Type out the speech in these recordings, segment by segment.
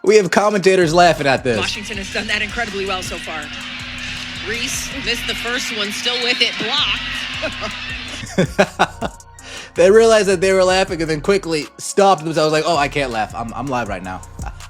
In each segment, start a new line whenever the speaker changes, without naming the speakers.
We have commentators laughing at this.
Washington has done that incredibly well so far. Reese missed the first one, still with it blocked.
They realized that they were laughing and then quickly stopped themselves like, oh, I can't laugh. I'm live right now.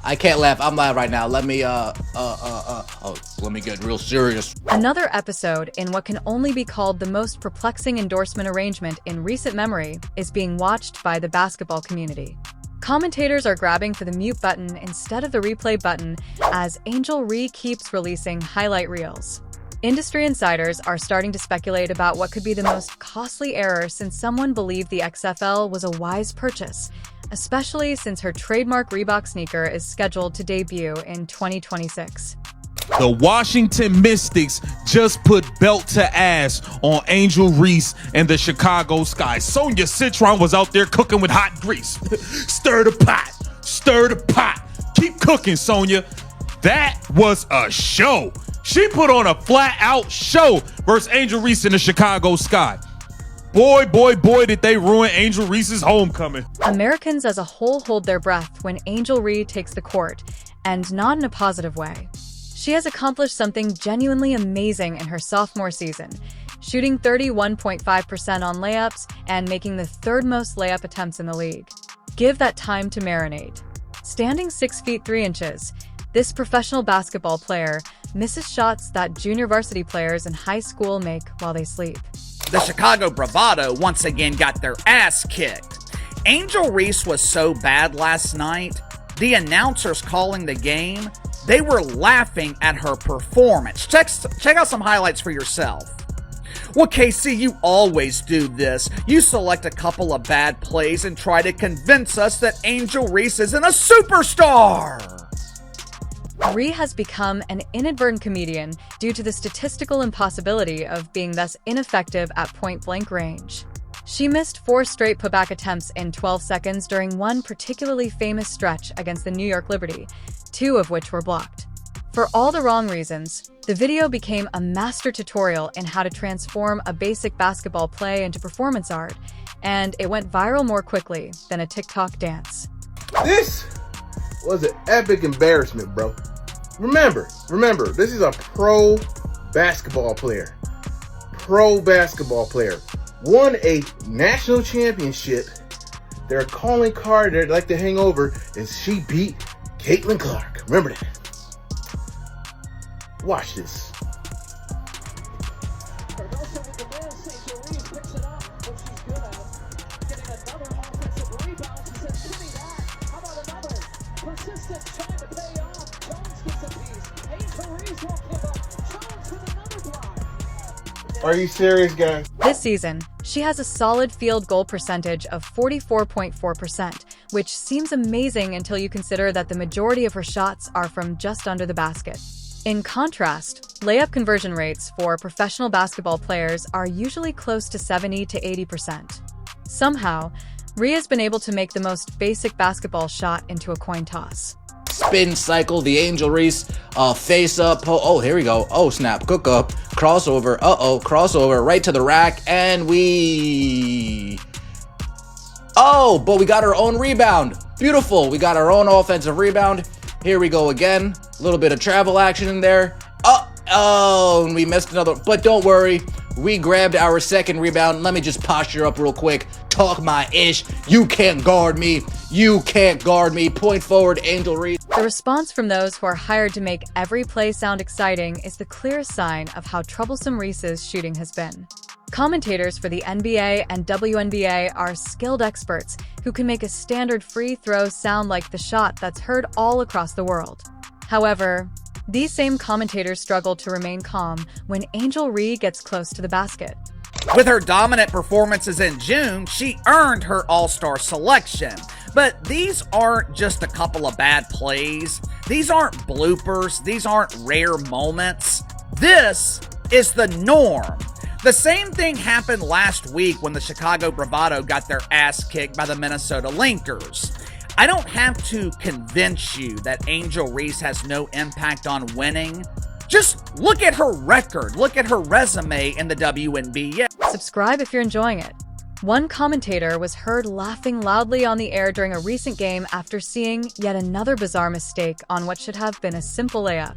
I can't laugh. I'm live right now. Let me let me get real serious.
Another episode in what can only be called the most perplexing endorsement arrangement in recent memory is being watched by the basketball community. Commentators are grabbing for the mute button instead of the replay button as Angel Reese keeps releasing highlight reels. Industry insiders are starting to speculate about what could be the most costly error since someone believed the XFL was a wise purchase, especially since her trademark Reebok sneaker is scheduled to debut in 2026.
The Washington Mystics just put belt to ass on Angel Reese and the Chicago Sky. Sonia Citron was out there cooking with hot grease. Stir the pot. Stir the pot. Keep cooking, Sonia. That was a show. She put on a flat-out show versus Angel Reese in the Chicago Sky. Boy, did they ruin Angel Reese's homecoming.
Americans as a whole hold their breath when Angel Reese takes the court, and not in a positive way. She has accomplished something genuinely amazing in her sophomore season, shooting 31.5% on layups and making the third most layup attempts in the league. Give that time to marinate. Standing 6 feet 3 inches, this professional basketball player misses shots that junior varsity players in high school make while they sleep.
The Chicago Bravado once again got their ass kicked. Angel Reese was so bad last night, the announcers calling the game, they were laughing at her performance. Check out some highlights for yourself. Well, KC, you always do this. You select a couple of bad plays and try to convince us that Angel Reese isn't a superstar.
Reese has become an inadvertent comedian due to the statistical impossibility of being thus ineffective at point-blank range. She missed 4 straight putback attempts in 12 seconds during one particularly famous stretch against the New York Liberty, 2 of which were blocked. For all the wrong reasons, the video became a master tutorial in how to transform a basic basketball play into performance art, and it went viral more quickly than a TikTok dance.
This was an epic embarrassment, bro. Remember, this is a pro basketball player. Won a national championship. Their calling card they'd like to hang over is she beat Caitlin Clark. Remember that. Watch this. Are you serious, guys?
This season, she has a solid field goal percentage of 44.4%, which seems amazing until you consider that the majority of her shots are from just under the basket. In contrast, layup conversion rates for professional basketball players are usually close to 70 to 80%. Somehow, Reese has been able to make the most basic basketball shot into a coin toss.
Spin cycle, the Angel Reese, face up. Oh, here we go. Oh, snap, cook up, crossover. Crossover right to the rack, and but we got our own rebound. Beautiful. We got our own offensive rebound. Here we go again. A little bit of travel action in there. And we missed another. But don't worry, we grabbed our second rebound. Let me just posture up real quick. Talk my ish. You can't guard me. Point forward, Angel Reese.
The response from those who are hired to make every play sound exciting is the clearest sign of how troublesome Reese's shooting has been. Commentators for the NBA and WNBA are skilled experts who can make a standard free throw sound like the shot that's heard all across the world. However, these same commentators struggle to remain calm when Angel Reese gets close to the basket.
With her dominant performances in June, she earned her All-Star selection. But these aren't just a couple of bad plays. These aren't bloopers. These aren't rare moments. This is the norm. The same thing happened last week when the Chicago Bravado got their ass kicked by the Minnesota Lynx. I don't have to convince you that Angel Reese has no impact on winning. Just look at her record. Look at her resume in the WNBA.
Subscribe if you're enjoying it. One commentator was heard laughing loudly on the air during a recent game after seeing yet another bizarre mistake on what should have been a simple layup.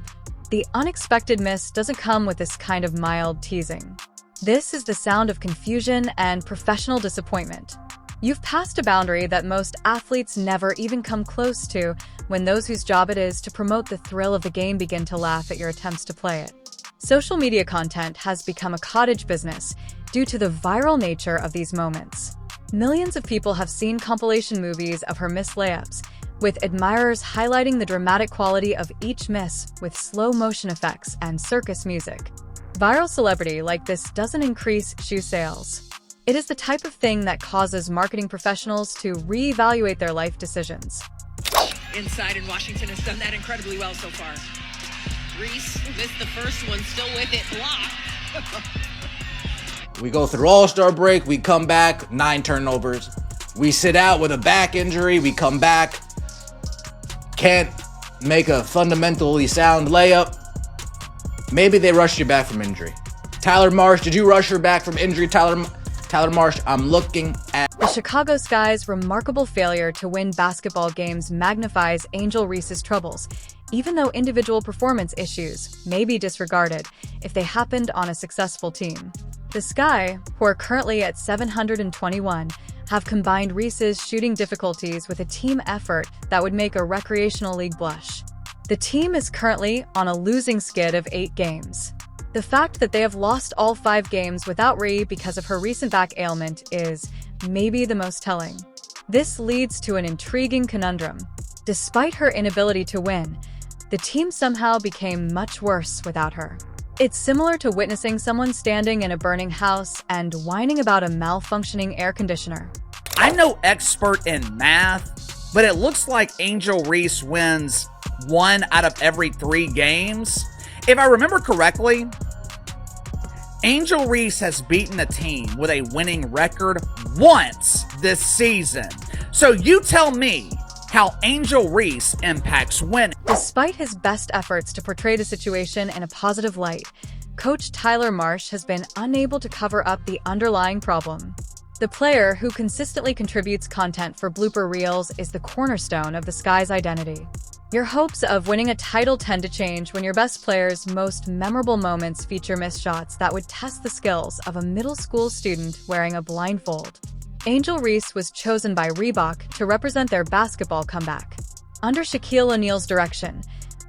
The unexpected miss doesn't come with this kind of mild teasing. This is the sound of confusion and professional disappointment. You've passed a boundary that most athletes never even come close to when those whose job it is to promote the thrill of the game begin to laugh at your attempts to play it. Social media content has become a cottage business due to the viral nature of these moments. Millions of people have seen compilation movies of her missed layups, with admirers highlighting the dramatic quality of each miss with slow motion effects and circus music. Viral celebrity like this doesn't increase shoe sales. It is the type of thing that causes marketing professionals to reevaluate their life decisions.
Inside, and Washington has done that incredibly well so far. Reese missed the first one, still with it, blocked.
We go through All-Star break, we come back, 9 turnovers. We sit out with a back injury, we come back, can't make a fundamentally sound layup. Maybe they rushed you back from injury. Tyler Marsh, did you rush her back from injury? Tyler Marsh, I'm looking at...
The Chicago Sky's remarkable failure to win basketball games magnifies Angel Reese's troubles, even though individual performance issues may be disregarded if they happened on a successful team. The Sky, who are currently at 721, have combined Reese's shooting difficulties with a team effort that would make a recreational league blush. The team is currently on a losing skid of 8 games. The fact that they have lost all 5 games without Ree because of her recent back ailment is maybe the most telling. This leads to an intriguing conundrum. Despite her inability to win, the team somehow became much worse without her. It's similar to witnessing someone standing in a burning house and whining about a malfunctioning air conditioner.
I'm no expert in math, but it looks like Angel Reese wins 1 out of every 3 games. If I remember correctly, Angel Reese has beaten a team with a winning record once this season. So you tell me how Angel Reese impacts winning.
Despite his best efforts to portray the situation in a positive light, Coach Tyler Marsh has been unable to cover up the underlying problem. The player who consistently contributes content for blooper reels is the cornerstone of the Sky's identity. Your hopes of winning a title tend to change when your best player's most memorable moments feature missed shots that would test the skills of a middle school student wearing a blindfold. Angel Reese was chosen by Reebok to represent their basketball comeback. Under Shaquille O'Neal's direction,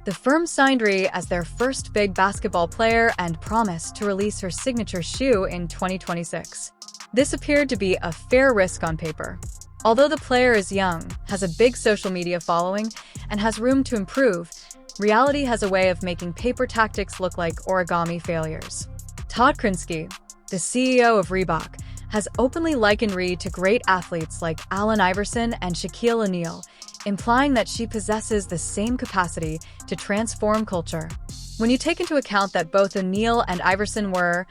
the firm signed Ree as their first big basketball player and promised to release her signature shoe in 2026. This appeared to be a fair risk on paper. Although the player is young, has a big social media following, and has room to improve, reality has a way of making paper tactics look like origami failures. Todd Krinsky, the CEO of Reebok, has openly likened Ree to great athletes like Allen Iverson and Shaquille O'Neal, implying that she possesses the same capacity to transform culture. When you take into account that both O'Neal and Iverson were,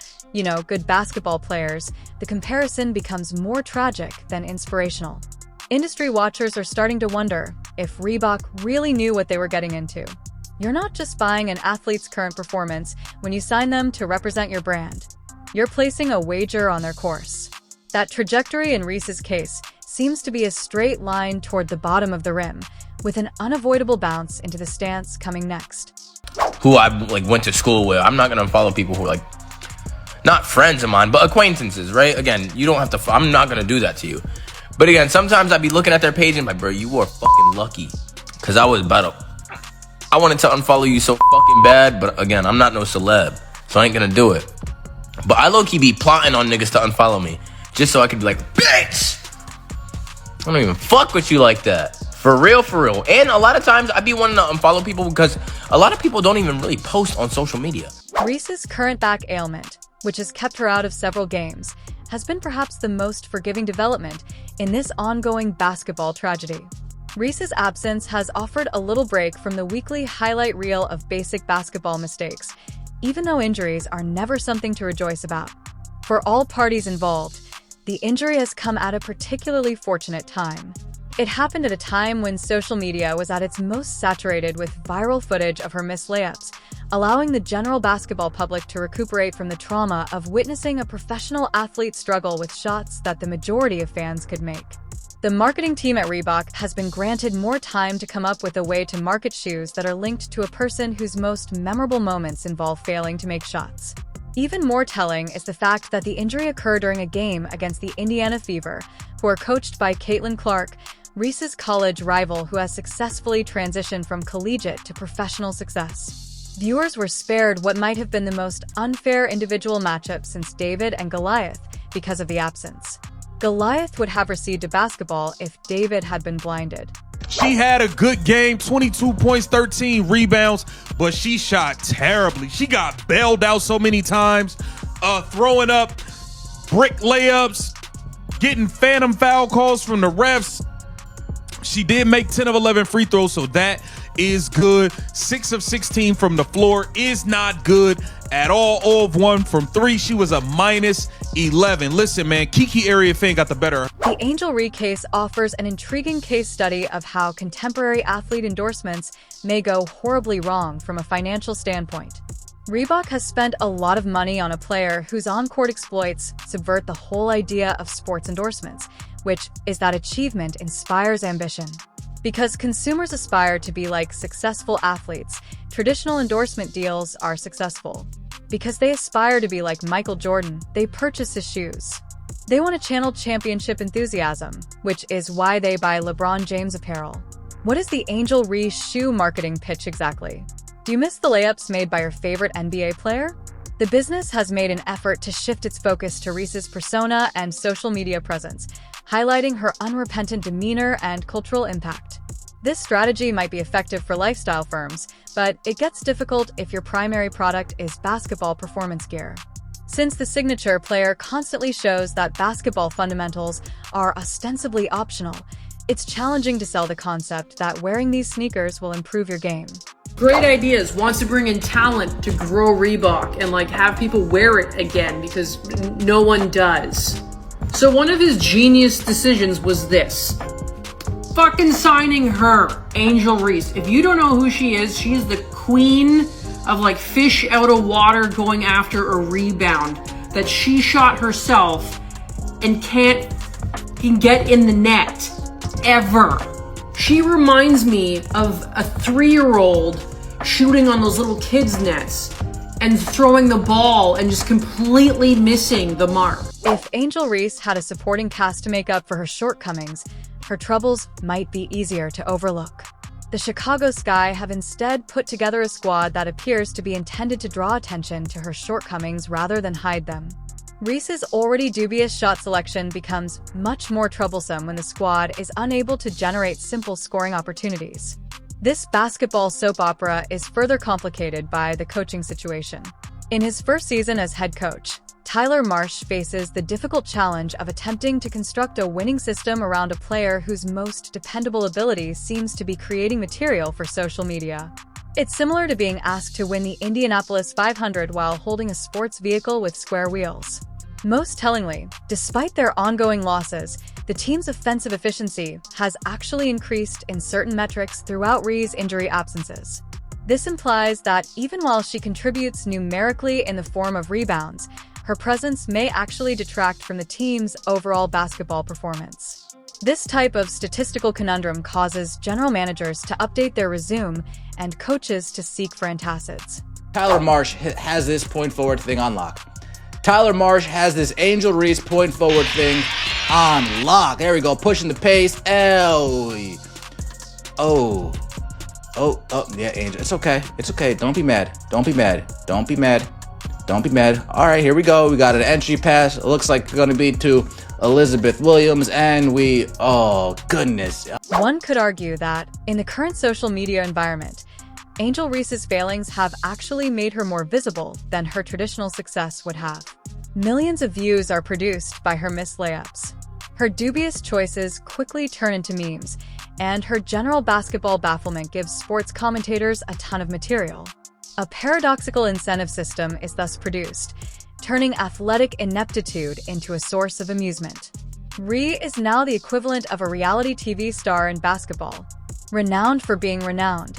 good basketball players, the comparison becomes more tragic than inspirational. Industry watchers are starting to wonder if Reebok really knew what they were getting into. You're not just buying an athlete's current performance when you sign them to represent your brand. You're placing a wager on their course. That trajectory in Reese's case seems to be a straight line toward the bottom of the rim, with an unavoidable bounce into the stance coming next.
Who I went to school with. I'm not gonna follow people who are not friends of mine, but acquaintances, right? Again, you don't have to. I'm not gonna do that to you. But again, sometimes I'd be looking at their page and bro, you were fucking lucky, cause I was about to. I wanted to unfollow you so fucking bad, but again, I'm not no celeb, so I ain't gonna do it. But I low-key be plotting on niggas to unfollow me, just so I could be like, bitch! I don't even fuck with you like that. For real, for real. And a lot of times I be wanting to unfollow people because a lot of people don't even really post on social media.
Reese's current back ailment, which has kept her out of several games, has been perhaps the most forgiving development in this ongoing basketball tragedy. Reese's absence has offered a little break from the weekly highlight reel of basic basketball mistakes, even though injuries are never something to rejoice about. For all parties involved, the injury has come at a particularly fortunate time. It happened at a time when social media was at its most saturated with viral footage of her missed layups, allowing the general basketball public to recuperate from the trauma of witnessing a professional athlete struggle with shots that the majority of fans could make. The marketing team at Reebok has been granted more time to come up with a way to market shoes that are linked to a person whose most memorable moments involve failing to make shots. Even more telling is the fact that the injury occurred during a game against the Indiana Fever, who are coached by Caitlin Clark, Reese's college rival who has successfully transitioned from collegiate to professional success. Viewers were spared what might have been the most unfair individual matchup since David and Goliath because of the absence. Goliath would have received a basketball if David had been blinded.
She had a good game, 22 points, 13 rebounds, but she shot terribly. She got bailed out so many times, throwing up brick layups, getting phantom foul calls from the refs. She did make 10 of 11 free throws, so that is good. 6 of 16 from the floor is not good at all. 0 of 1 from 3. She was a minus 11. Listen, man, Kiki Area Fan got the better.
The Angel Reese case offers an intriguing case study of how contemporary athlete endorsements may go horribly wrong from a financial standpoint. Reebok has spent a lot of money on a player whose on-court exploits subvert the whole idea of sports endorsements, which is that achievement inspires ambition. Because consumers aspire to be like successful athletes, traditional endorsement deals are successful. Because they aspire to be like Michael Jordan, they purchase his shoes. They want to channel championship enthusiasm, which is why they buy LeBron James apparel. What is the Angel Reese shoe marketing pitch exactly? Do you miss the layups made by your favorite NBA player? The business has made an effort to shift its focus to Reese's persona and social media presence, highlighting her unrepentant demeanor and cultural impact. This strategy might be effective for lifestyle firms, but it gets difficult if your primary product is basketball performance gear. Since the signature player constantly shows that basketball fundamentals are ostensibly optional, it's challenging to sell the concept that wearing these sneakers will improve your game.
Great ideas, wants to bring in talent to grow Reebok and have people wear it again because no one does. So one of his genius decisions was this. Fucking signing her, Angel Reese. If you don't know who she is the queen of fish out of water going after a rebound that she shot herself and can get in the net ever. She reminds me of a 3-year-old shooting on those little kids' nets and throwing the ball and just completely missing the mark.
If Angel Reese had a supporting cast to make up for her shortcomings, her troubles might be easier to overlook. The Chicago Sky have instead put together a squad that appears to be intended to draw attention to her shortcomings rather than hide them. Reese's already dubious shot selection becomes much more troublesome when the squad is unable to generate simple scoring opportunities. This basketball soap opera is further complicated by the coaching situation. In his first season as head coach, Tyler Marsh faces the difficult challenge of attempting to construct a winning system around a player whose most dependable ability seems to be creating material for social media. It's similar to being asked to win the Indianapolis 500 while holding a sports vehicle with square wheels. Most tellingly, despite their ongoing losses, the team's offensive efficiency has actually increased in certain metrics throughout Reese's injury absences. This implies that even while she contributes numerically in the form of rebounds, her presence may actually detract from the team's overall basketball performance. This type of statistical conundrum causes general managers to update their resume and coaches to seek for antacids.
Tyler Marsh has this point forward thing on lock. Tyler Marsh has this Angel Reese point forward thing on lock. There we go, pushing the pace. Oh, yeah, Angel. It's okay. It's okay. Don't be mad. Don't be mad. Don't be mad. Don't be mad. All right, here we go. We got an entry pass. It looks like it's going to be to Elizabeth Williams, and oh, goodness.
One could argue that, in the current social media environment, Angel Reese's failings have actually made her more visible than her traditional success would have. Millions of views are produced by her missed layups. Her dubious choices quickly turn into memes, and her general basketball bafflement gives sports commentators a ton of material. A paradoxical incentive system is thus produced, turning athletic ineptitude into a source of amusement. Ree is now the equivalent of a reality TV star in basketball, renowned for being renowned,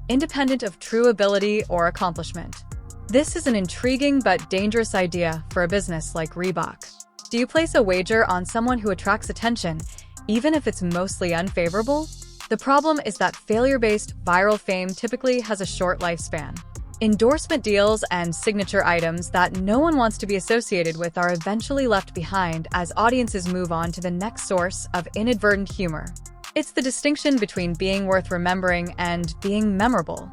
independent of true ability or accomplishment. This is an intriguing but dangerous idea for a business like Reebok. Do you place a wager on someone who attracts attention, even if it's mostly unfavorable? The problem is that failure-based viral fame typically has a short lifespan. Endorsement deals and signature items that no one wants to be associated with are eventually left behind as audiences move on to the next source of inadvertent humor. It's the distinction between being worth remembering and being memorable.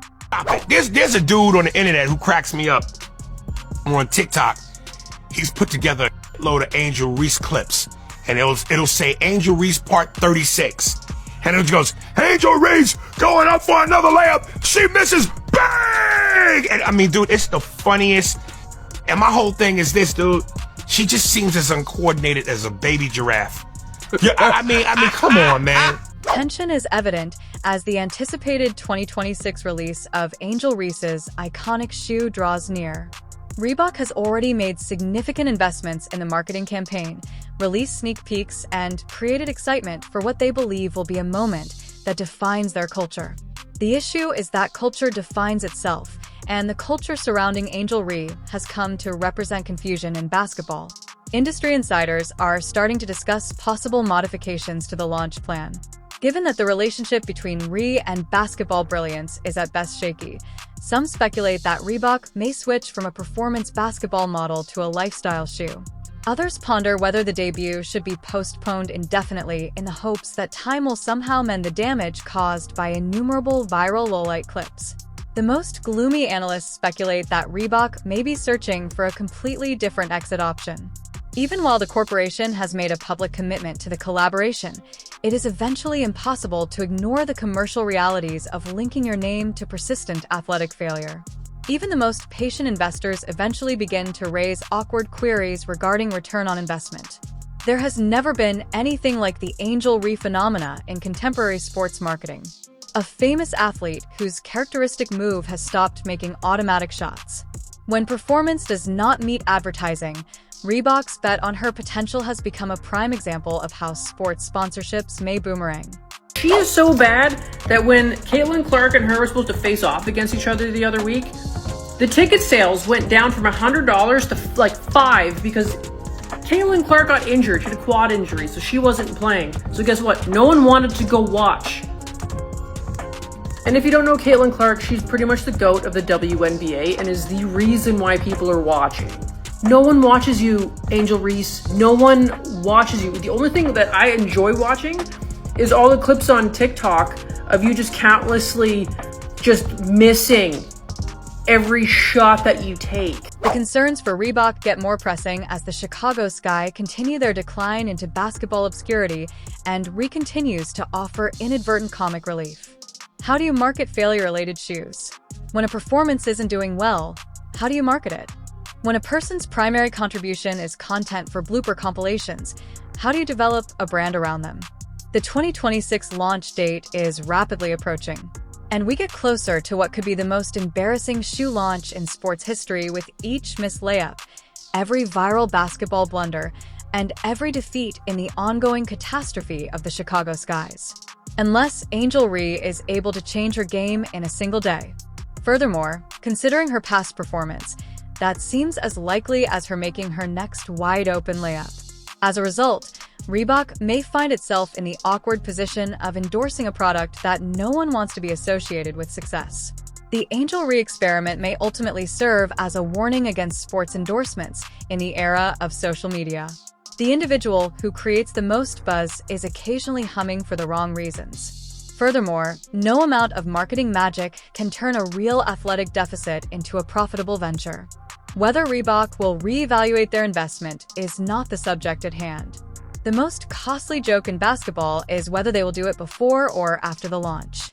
There's a dude on the internet who cracks me up. On TikTok, he's put together a load of Angel Reese clips, and it'll say Angel Reese part 36. And it goes, Angel Reese going up for another layup. She misses, bang! And I mean, dude, it's the funniest. And my whole thing is this, dude. She just seems as uncoordinated as a baby giraffe. Yeah, I mean, come on, man.
Tension is evident as the anticipated 2026 release of Angel Reese's iconic shoe draws near. Reebok has already made significant investments in the marketing campaign, released sneak peeks, and created excitement for what they believe will be a moment that defines their culture. The issue is that culture defines itself, and the culture surrounding Angel Ree has come to represent confusion in basketball. Industry insiders are starting to discuss possible modifications to the launch plan. Given that the relationship between Ree and basketball brilliance is at best shaky, some speculate that Reebok may switch from a performance basketball model to a lifestyle shoe. Others ponder whether the debut should be postponed indefinitely in the hopes that time will somehow mend the damage caused by innumerable viral lowlight clips. The most gloomy analysts speculate that Reebok may be searching for a completely different exit option. Even while the corporation has made a public commitment to the collaboration, it is eventually impossible to ignore the commercial realities of linking your name to persistent athletic failure. Even the most patient investors eventually begin to raise awkward queries regarding return on investment. There has never been anything like the Angel Ree phenomena in contemporary sports marketing. A famous athlete whose characteristic move has stopped making automatic shots. When performance does not meet advertising, Reebok's bet on her potential has become a prime example of how sports sponsorships may boomerang.
She is so bad that when Caitlin Clark and her were supposed to face off against each other the other week, the ticket sales went down from $100 to like $5 because Caitlin Clark got injured. She had a quad injury, so she wasn't playing. So guess what? No one wanted to go watch. And if you don't know Caitlin Clark, she's pretty much the GOAT of the WNBA and is the reason why people are watching. No one watches you, Angel Reese. No one watches you. The only thing that I enjoy watching is all the clips on TikTok of you just countlessly just missing every shot that you take.
The concerns for Reebok get more pressing as the Chicago Sky continue their decline into basketball obscurity and Ree continues to offer inadvertent comic relief. How do you market failure-related shoes? When a performance isn't doing well, how do you market it? When a person's primary contribution is content for blooper compilations, how do you develop a brand around them? The 2026 launch date is rapidly approaching, and we get closer to what could be the most embarrassing shoe launch in sports history with each missed layup, every viral basketball blunder, and every defeat in the ongoing catastrophe of the Chicago Skies. Unless Angel Ree is able to change her game in a single day. Furthermore, considering her past performance, that seems as likely as her making her next wide-open layup. As a result, Reebok may find itself in the awkward position of endorsing a product that no one wants to be associated with success. The Angel Ree experiment may ultimately serve as a warning against sports endorsements in the era of social media. The individual who creates the most buzz is occasionally humming for the wrong reasons. Furthermore, no amount of marketing magic can turn a real athletic deficit into a profitable venture. Whether Reebok will reevaluate their investment is not the subject at hand. The most costly joke in basketball is whether they will do it before or after the launch.